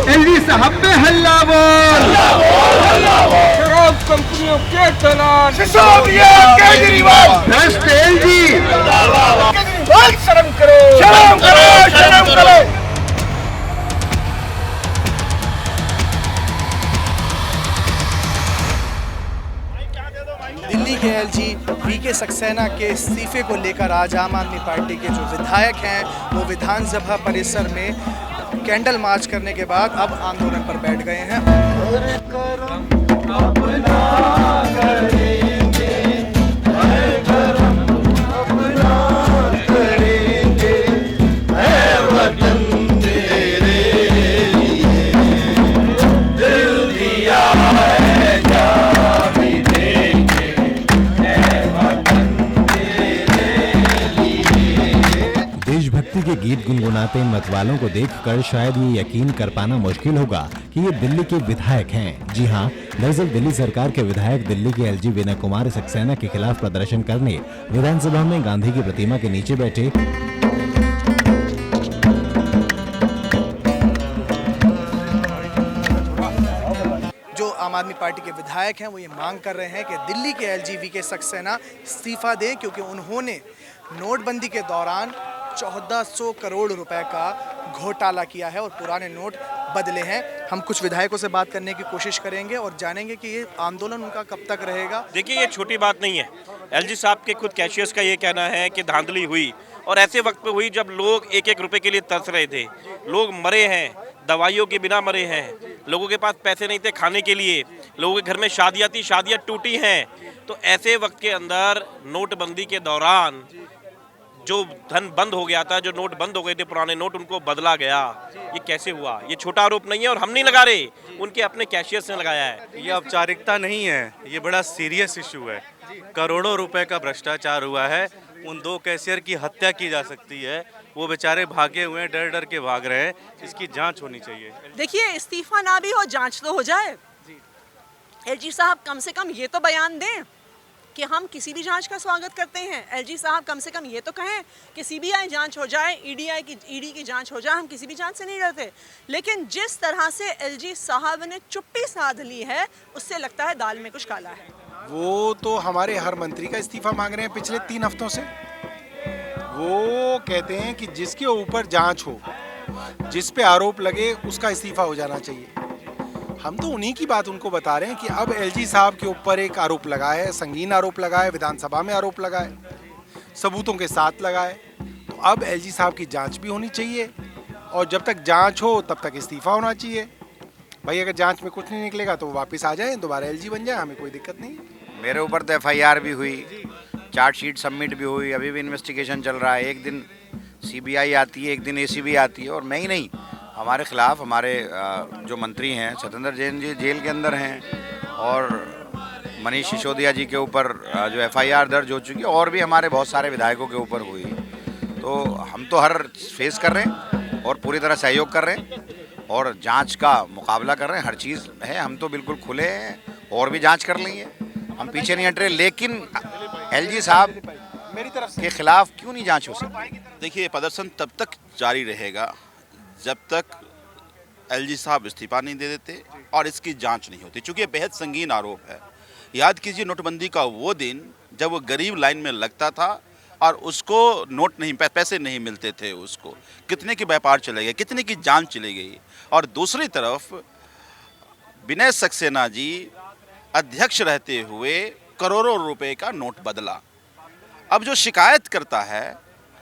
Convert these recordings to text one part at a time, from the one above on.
LG साहब पे हल्ला बोल। शराब कंपनियों के दलाल सिसोदिया केजरीवाल भ्रष्ट एलजी। केजरीवाल शर्म करो, शर्म करो, शर्म करो। दिल्ली के एलजी वीके सक्सेना के इस्तीफे को लेकर आज आम आदमी पार्टी के जो विधायक हैं वो विधानसभा परिसर में कैंडल मार्च करने के बाद अब आंदोलन पर बैठ गए हैं। देशभक्ति के गीत गुनगुनाते इन मतवालों को देखकर शायद ये यकीन कर पाना मुश्किल होगा कि ये दिल्ली के विधायक हैं। जी हाँ, दरअसल दिल्ली सरकार के विधायक दिल्ली के एलजी विनय कुमार सक्सेना के खिलाफ प्रदर्शन करने विधानसभा में गांधी की प्रतिमा के नीचे बैठे। जो आम आदमी पार्टी के विधायक हैं वो ये मांग कर रहे हैं कि दिल्ली के एलजी वीके सक्सेना इस्तीफा दें, क्योंकि उन्होंने नोटबंदी के दौरान 1400 करोड़ रुपए का घोटाला किया है और पुराने नोट बदले हैं। हम कुछ विधायकों से बात करने की कोशिश करेंगे और जानेंगे कि ये आंदोलन उनका कब तक रहेगा। देखिए, ये छोटी बात नहीं है। एलजी साहब के खुद कैशियर्स का ये कहना है कि धांधली हुई और ऐसे वक्त पे हुई जब लोग एक एक रुपए के लिए तरस रहे थे। लोग मरे हैं, दवाइयों के बिना मरे हैं, लोगों के पास पैसे नहीं थे खाने के लिए, लोगों के घर में शादियाँ थी, शादियाँ टूटी हैं। तो ऐसे वक्त के अंदर नोटबंदी के दौरान जो धन बंद हो गया था, जो नोट बंद हो गए थे पुराने नोट, उनको बदला गया। ये कैसे हुआ? ये छोटा आरोप नहीं है और हम नहीं लगा रहे, उनके अपने कैशियर्स ने लगाया है। ये औपचारिकता नहीं है, ये बड़ा सीरियस इशू है। करोड़ों रुपए का भ्रष्टाचार हुआ है। उन दो कैशियर की हत्या की जा सकती है, वो बेचारे भागे हुए हैं, डर डर के भाग रहे हैं। इसकी जांच होनी चाहिए। देखिए, इस्तीफा ना भी हो, जांच तो हो जाए। एलजी साहब कम से कम ये तो बयान दें कि हम किसी भी जांच का स्वागत करते हैं। एलजी साहब कम से कम ये तो कहें कि सीबीआई जांच हो जाए, ईडी की जांच हो जाए, हम किसी भी जांच से नहीं डरते। लेकिन जिस तरह से एलजी साहब ने चुप्पी साध ली है, उससे लगता है दाल में कुछ काला है। वो तो हमारे हर मंत्री का इस्तीफा मांग रहे हैं पिछले 3 हफ्तों से। वो कहते हैं कि जिसके ऊपर जांच हो, जिस पे आरोप लगे, उसका इस्तीफा हो जाना चाहिए। हम तो उन्हीं की बात उनको बता रहे हैं कि अब एलजी साहब के ऊपर एक आरोप लगा है, संगीन आरोप लगा है, विधानसभा में आरोप लगा है, सबूतों के साथ लगा है। तो अब एलजी साहब की जांच भी होनी चाहिए और जब तक जांच हो तब तक इस्तीफा होना चाहिए। भाई अगर जांच में कुछ नहीं निकलेगा तो वो वापस आ जाए, दोबारा एलजी बन जाए, हमें कोई दिक्कत नहीं। मेरे ऊपर तो एफआईआर भी हुई, चार्जशीट सबमिट भी हुई, अभी भी इन्वेस्टिगेशन चल रहा है। एक दिन सीबीआई आती है, एक दिन एसीबी आती है, और मैं ही नहीं, हमारे खिलाफ हमारे जो मंत्री हैं, सत्येंद्र जैन जी जेल के अंदर हैं, और मनीष सिसोदिया जी के ऊपर जो एफआईआर दर्ज हो चुकी है, और भी हमारे बहुत सारे विधायकों के ऊपर हुई। तो हम तो हर फेस कर रहे हैं और पूरी तरह सहयोग कर रहे हैं और जांच का मुकाबला कर रहे हैं। हर चीज़ है, हम तो बिल्कुल खुले हैं और भी जांच कर लेंगे, हम पीछे नहीं हट रहे। लेकिन एलजी साहब मेरी तरफ के खिलाफ क्यों नहीं जांच हो सकती? देखिए, प्रदर्शन तब तक जारी रहेगा जब तक एलजी साहब इस्तीफा नहीं दे देते और इसकी जांच नहीं होती, क्योंकि बेहद संगीन आरोप है। याद कीजिए नोटबंदी का वो दिन जब वो गरीब लाइन में लगता था और उसको नोट नहीं, पैसे नहीं मिलते थे, उसको कितने के व्यापार चले गए, कितने की जान चली गई। और दूसरी तरफ विनय सक्सेना जी अध्यक्ष रहते हुए करोड़ों रुपए का नोट बदला। अब जो शिकायत करता है,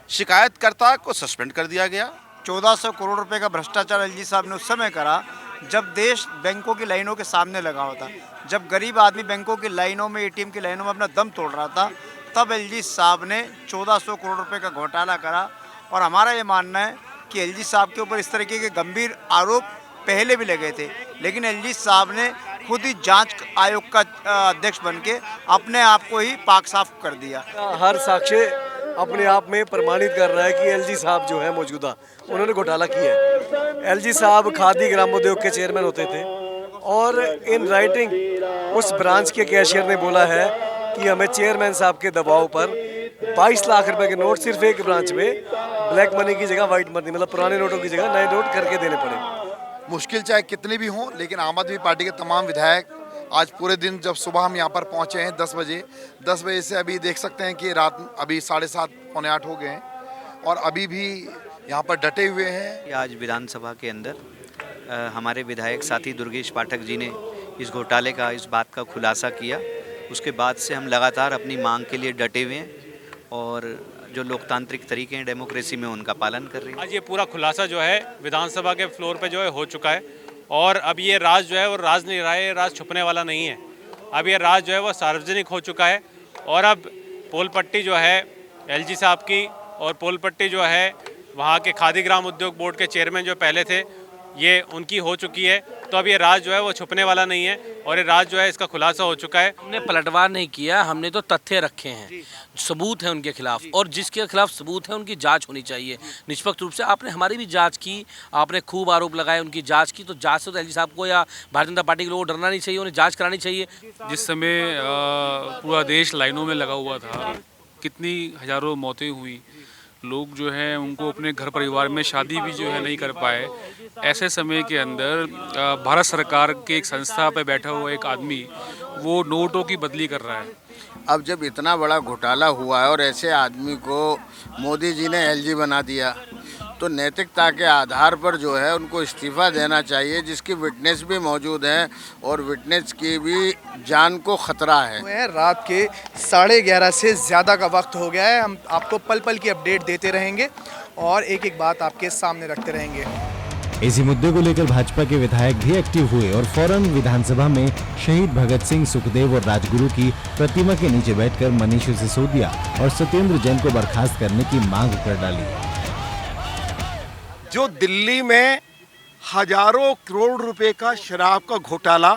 शिकायतकर्ता को सस्पेंड कर दिया गया। 1400 करोड़ रुपए का भ्रष्टाचार एलजी साहब ने उस समय करा जब देश बैंकों की लाइनों के सामने लगा होता, जब गरीब आदमी बैंकों की लाइनों में, एटीएम की लाइनों में अपना दम तोड़ रहा था, तब एलजी साहब ने 1400 करोड़ रुपए का घोटाला करा। और हमारा ये मानना है कि एलजी साहब के ऊपर इस तरीके के गंभीर आरोप पहले भी लगे थे, लेकिन एलजी साहब ने खुद ही जांच आयोग का अध्यक्ष बन के अपने आप को ही पाक साफ कर दिया। हर साक्ष्य अपने आप में प्रमाणित कर रहा है कि एलजी साहब जो है मौजूदा, उन्होंने घोटाला किया है। एलजी साहब खादी ग्रामोद्योग के चेयरमैन होते थे और इन राइटिंग उस ब्रांच के कैशियर ने बोला है कि हमें चेयरमैन साहब के दबाव पर 22 लाख रुपए के नोट सिर्फ एक ब्रांच में ब्लैक मनी की जगह व्हाइट मनी, मतलब पुराने नोटों की जगह नए नोट करके देने पड़े। मुश्किल चाहे कितनी भी हो, लेकिन आम आदमी पार्टी के तमाम विधायक आज पूरे दिन, जब सुबह हम यहाँ पर पहुँचे हैं 10 बजे से अभी देख सकते हैं कि रात अभी 7:30 पौने 8 हो गए हैं और अभी भी यहाँ पर डटे हुए हैं। आज विधानसभा के अंदर हमारे विधायक साथी दुर्गेश पाठक जी ने इस घोटाले का, इस बात का खुलासा किया। उसके बाद से हम लगातार अपनी मांग के लिए डटे हुए हैं और जो लोकतांत्रिक तरीके हैं डेमोक्रेसी में, उनका पालन कर रहे हैं। आज ये पूरा खुलासा जो है विधानसभा के फ्लोर पे जो है हो चुका है और अब ये राज जो है वो राज नहीं रहा है, ये राज छुपने वाला नहीं है। अब ये राज जो है वो सार्वजनिक हो चुका है और अब पोल पट्टी जो है एलजी साहब की और पोल पट्टी जो है वहाँ के खादी ग्राम उद्योग बोर्ड के चेयरमैन जो पहले थे, ये उनकी हो चुकी है। तो अब ये राज जो है वो छुपने वाला नहीं है और ये राज जो है इसका खुलासा हो चुका है। हमने पलटवार नहीं किया, हमने तो तथ्य रखे हैं, सबूत है उनके खिलाफ और जिसके खिलाफ सबूत है उनकी जांच होनी चाहिए निष्पक्ष रूप से। आपने हमारी भी जांच की, आपने खूब आरोप लगाए, उनकी जांच की, तो जांच से तो एलजी साहब को या भारतीय जनता पार्टी के लोगों को डरना नहीं चाहिए, उन्हें जाँच करानी चाहिए। जिस समय पूरा देश लाइनों में लगा हुआ था, कितनी हज़ारों मौतें हुई, लोग जो हैं उनको अपने घर परिवार में शादी भी जो है नहीं कर पाए, ऐसे समय के अंदर भारत सरकार के एक संस्था पे बैठा हुआ एक आदमी वो नोटों की बदली कर रहा है। अब जब इतना बड़ा घोटाला हुआ है और ऐसे आदमी को मोदी जी ने एलजी बना दिया, तो नैतिकता के आधार पर जो है उनको इस्तीफा देना चाहिए, जिसकी विटनेस भी मौजूद है और विटनेस की भी जान को खतरा है। रात के 11:30 से ज़्यादा का वक्त हो गया है। हम आपको पल पल की अपडेट देते रहेंगे और एक एक बात आपके सामने रखते रहेंगे। इसी मुद्दे को लेकर भाजपा के विधायक भी एक्टिव हुए और फौरन विधानसभा में शहीद भगत सिंह, सुखदेव और राजगुरु की प्रतिमा के नीचे बैठकर मनीष सिसोदिया और सत्येंद्र जैन को बर्खास्त करने की मांग कर डाली। जो दिल्ली में हजारों करोड़ रुपए का शराब का घोटाला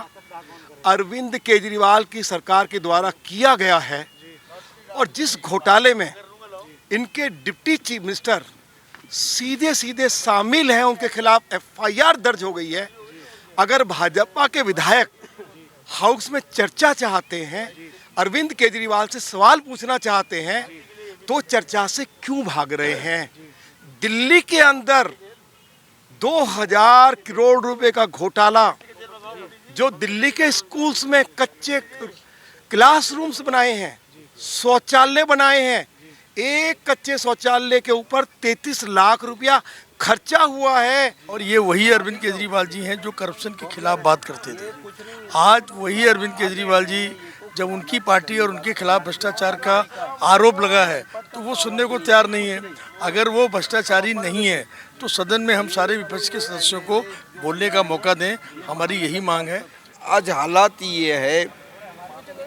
अरविंद केजरीवाल की सरकार के द्वारा किया गया है और जिस घोटाले में इनके डिप्टी चीफ मिनिस्टर सीधे शामिल हैं, उनके खिलाफ एफआईआर दर्ज हो गई है। अगर भाजपा के विधायक हाउस में चर्चा चाहते हैं, अरविंद केजरीवाल से सवाल पूछना चाहते हैं, तो चर्चा से क्यों भाग रहे हैं? दिल्ली के अंदर 2000 करोड़ रुपए का घोटाला, जो दिल्ली के स्कूल्स में कच्चे क्लासरूम्स बनाए हैं, शौचालय बनाए हैं, एक कच्चे शौचालय के ऊपर 33 लाख रुपया खर्चा हुआ है। और ये वही अरविंद केजरीवाल जी हैं जो करप्शन के खिलाफ बात करते थे। आज वही अरविंद केजरीवाल जी, जब उनकी पार्टी और उनके खिलाफ भ्रष्टाचार का आरोप लगा है तो वो सुनने को तैयार नहीं है। अगर वो भ्रष्टाचारी नहीं है तो सदन में हम सारे विपक्ष के सदस्यों को बोलने का मौका दें, हमारी यही मांग है। आज हालात ये है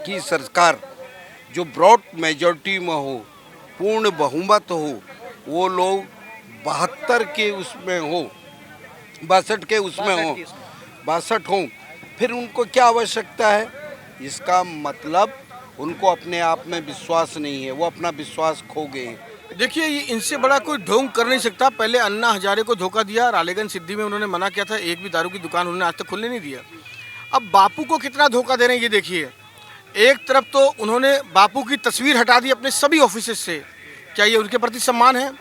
कि सरकार जो ब्रॉड मेजॉरिटी में हो, पूर्ण बहुमत हो, वो लोग 72 के उसमें हो, 62 के उसमें हो, 62 हो, फिर उनको क्या आवश्यकता है? इसका मतलब उनको अपने आप में विश्वास नहीं है, वो अपना विश्वास खो गए हैं। देखिए, ये इनसे बड़ा कोई ढोंग कर नहीं सकता। पहले अन्ना हजारे को धोखा दिया, रालेगंज सिद्धि में उन्होंने मना किया था, एक भी दारू की दुकान उन्होंने आज तक खुलने नहीं दिया। अब बापू को कितना धोखा दे रहे हैं ये देखिए। एक तरफ तो उन्होंने बापू की तस्वीर हटा दी अपने सभी ऑफिस से, क्या ये उनके प्रति सम्मान है?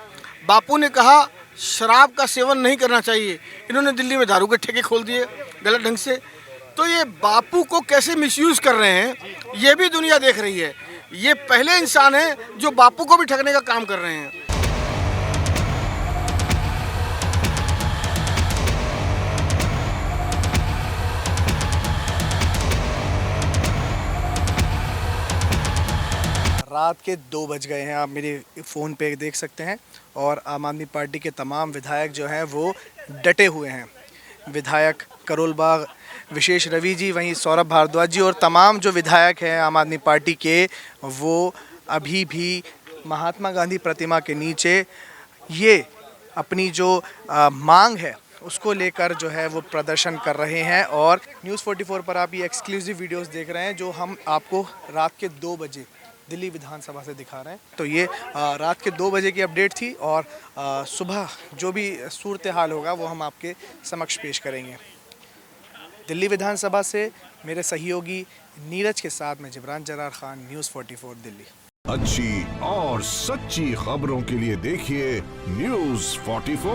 बापू ने कहा शराब का सेवन नहीं करना चाहिए, इन्होंने दिल्ली में दारू के ठेके खोल दिए गलत ढंग से। तो ये बापू को कैसे मिसयूज़ कर रहे हैं ये भी दुनिया देख रही है। ये पहले इंसान हैं जो बापू को भी ठगने का काम कर रहे हैं। रात के 2 बज गए हैं, आप मेरे फ़ोन पे देख सकते हैं और आम आदमी पार्टी के तमाम विधायक जो हैं वो डटे हुए हैं। विधायक करोल बाग विशेष रवि जी, वहीं सौरभ भारद्वाज जी और तमाम जो विधायक हैं आम आदमी पार्टी के, वो अभी भी महात्मा गांधी प्रतिमा के नीचे ये अपनी जो मांग है उसको लेकर जो है वो प्रदर्शन कर रहे हैं। और न्यूज़ 44 पर आप ये एक्सक्लूसिव वीडियोस देख रहे हैं जो हम आपको रात के 2 बजे दिल्ली विधानसभा से दिखा रहे हैं। तो ये रात के 2 बजे की अपडेट थी और सुबह जो भी सूरत हाल होगा वो हम आपके समक्ष पेश करेंगे। दिल्ली विधानसभा से मेरे सहयोगी नीरज के साथ मैं जिब्रान जरार खान, न्यूज़ 44 दिल्ली। अच्छी और सच्ची खबरों के लिए देखिए न्यूज़ 44।